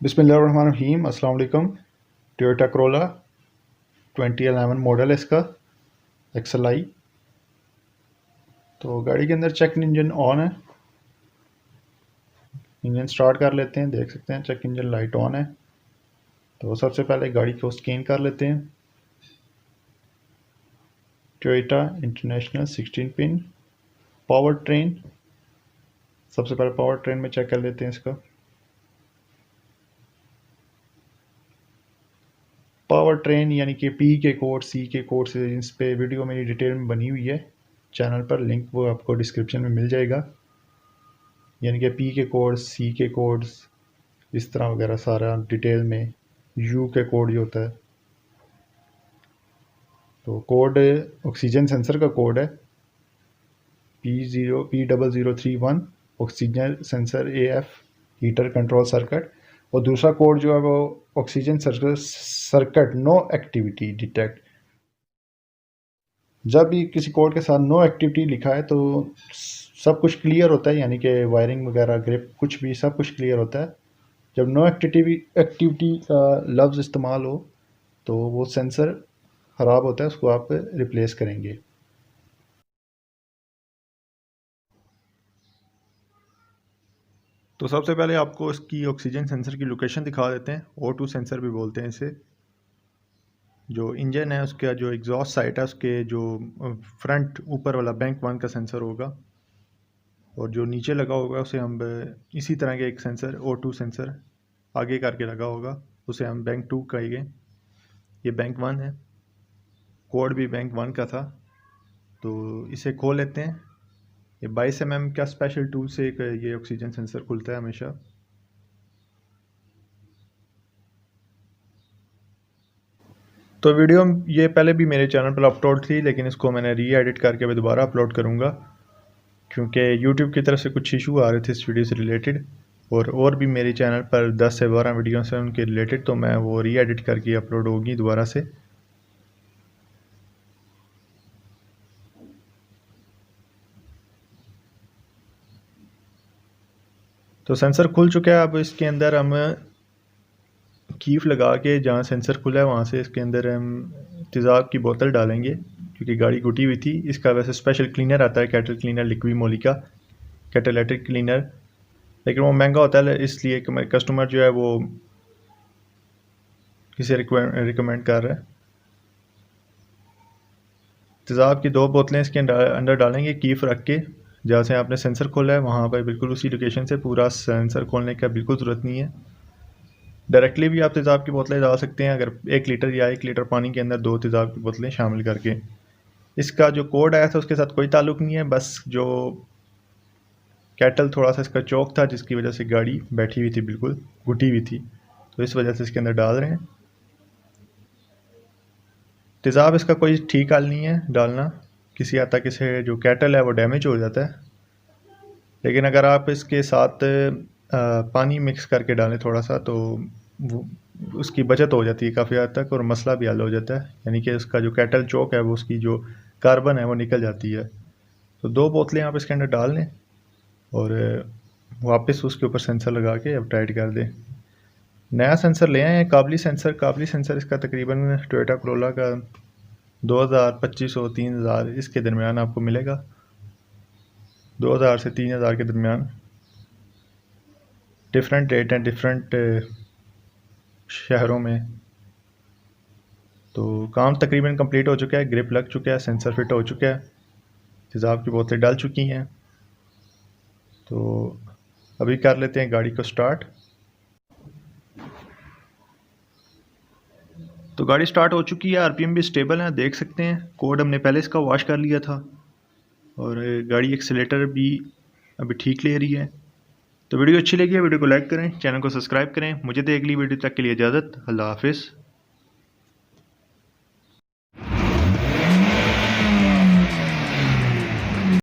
बिस्मिल्लाहिर्रहमानिर्रहीम। अस्सलाम वालेकुम। टोयोटा करोला 2011 मॉडल है इसका, XLI। तो गाड़ी के अंदर चेक इंजन ऑन है। इंजन स्टार्ट कर लेते हैं। देख सकते हैं चेक इंजन लाइट ऑन है। तो सबसे पहले गाड़ी को स्कैन कर लेते हैं। Toyota international 16 pin power train. सबसे पहले पावर ट्रेन में चेक कर लेते हैं इसका। पावर ट्रेन यानी कि पी के कोड, सी के कोड से इस पे वीडियो मेरी डिटेल में बनी हुई है चैनल पर, लिंक वो आपको डिस्क्रिप्शन में मिल जाएगा। यानी कि पी के कोड, सी के कोड्स, इस तरह वगैरह सारा डिटेल में। यू के कोड जो होता है, तो कोड ऑक्सीजन सेंसर का कोड है P0031 oxygen sensor AF heater control circuit. और दूसरा कोड जो है वो oxygen circuit no activity detect. जब भी किसी कोड के साथ नो एक्टिविटी लिखा है तो सब कुछ क्लियर होता है, यानी कि वायरिंग वगैरह, ग्रिप, कुछ भी सब कुछ क्लियर होता है। जब नो एक्टिविटी का लफ्ज़ इस्तेमाल हो तो वो सेंसर ख़राब होता है, उसको आप रिप्लेस करेंगे। तो सबसे पहले आपको इसकी ऑक्सीजन सेंसर की लोकेशन दिखा देते हैं। O2 सेंसर भी बोलते हैं इसे। जो इंजन है उसका जो एग्जॉस्ट साइट है उसके जो फ्रंट ऊपर वाला बैंक 1 का सेंसर होगा, और जो नीचे लगा होगा उसे हम इसी तरह के एक सेंसर O2 सेंसर आगे करके लगा होगा, उसे हम बैंक 2 कहेंगे। ये बैंक 1 है, कोड भी बैंक 1 का था। तो इसे खोल लेते हैं। ये 22 mm का स्पेशल टूल से ये ऑक्सीजन सेंसर खुलता है हमेशा। तो वीडियो ये पहले भी मेरे चैनल पर अपलोड थी, लेकिन इसको मैंने री एडिट करके अभी दोबारा अपलोड करूँगा, क्योंकि यूट्यूब की तरफ से कुछ इशू आ रहे थे इस वीडियो से रिलेटेड। और भी मेरे चैनल पर 10 से 12 वीडियोस हैं उनके रिलेटेड, तो मैं वो री एडिट करके अपलोड होगी दोबारा से। तो सेंसर खुल चुका है। अब इसके अंदर हम कीफ लगा के, जहाँ सेंसर खुला है वहाँ से इसके अंदर हम तेज़ाब की बोतल डालेंगे, क्योंकि गाड़ी घुटी हुई थी। इसका वैसे स्पेशल क्लीनर आता है, कैटल क्लीनर, लिक्विड मोलिका कैटालिटिक क्लीनर, लेकिन वो महंगा होता है, इसलिए कि कस्टमर जो है वो इसे रिकमेंड कर रहा है। तेज़ाब की 2 बोतलें इसके अंदर डालेंगे कीफ रख के। जहाँ से आपने सेंसर खोला है वहाँ पर बिल्कुल उसी लोकेशन से, पूरा सेंसर खोलने का बिल्कुल ज़रूरत नहीं है। डायरेक्टली भी आप तेज़ाब की बोतलें डाल सकते हैं, अगर 1 लीटर या 1 लीटर पानी के अंदर 2 तेज़ाब की बोतलें शामिल करके। इसका जो कोड आया था उसके साथ कोई ताल्लुक़ नहीं है, बस जो कैटल थोड़ा सा इसका चौक था, जिसकी वजह से गाड़ी बैठी हुई थी, बिल्कुल घुटी हुई थी, तो इस वजह से इसके अंदर डाल रहे हैं। तेज़ाब इसका कोई ठीक हाल नहीं है डालना, किसी हद तक इसे जो कैटल है वो डैमेज हो जाता है। लेकिन अगर आप इसके साथ पानी मिक्स करके डालें थोड़ा सा, तो वो उसकी बचत हो जाती है काफ़ी हद तक, और मसला भी हल हो जाता है। यानी कि उसका जो कैटल चौक है वो, उसकी जो कार्बन है वो निकल जाती है। तो 2 बोतलें आप इसके अंदर डाल लें और वापस उसके ऊपर सेंसर लगा के अब टाइट कर दें। नया सेंसर ले आए हैं, काबली सेंसर इसका तकरीबन टोयोटा करोला का 2200-2300 इसके दरमियान आपको मिलेगा, 2000 से 3000 के दरमियान। डिफरेंट रेट हैं डिफरेंट शहरों में। तो काम तकरीबन कंप्लीट हो चुका है, ग्रिप लग चुका है, सेंसर फिट हो चुका है, तेज़ाब की बोतलें डाल चुकी हैं। तो अभी कर लेते हैं गाड़ी को स्टार्ट। तो गाड़ी स्टार्ट हो चुकी है, आरपीएम भी स्टेबल है, देख सकते हैं। कोड हमने पहले इसका वॉश कर लिया था, और गाड़ी एक्सीलेटर भी अभी ठीक ले रही है। तो वीडियो अच्छी लगी है, वीडियो को लाइक करें, चैनल को सब्सक्राइब करें। मुझे तो अगली वीडियो तक के लिए इजाज़त। अल्लाह हाफिज़।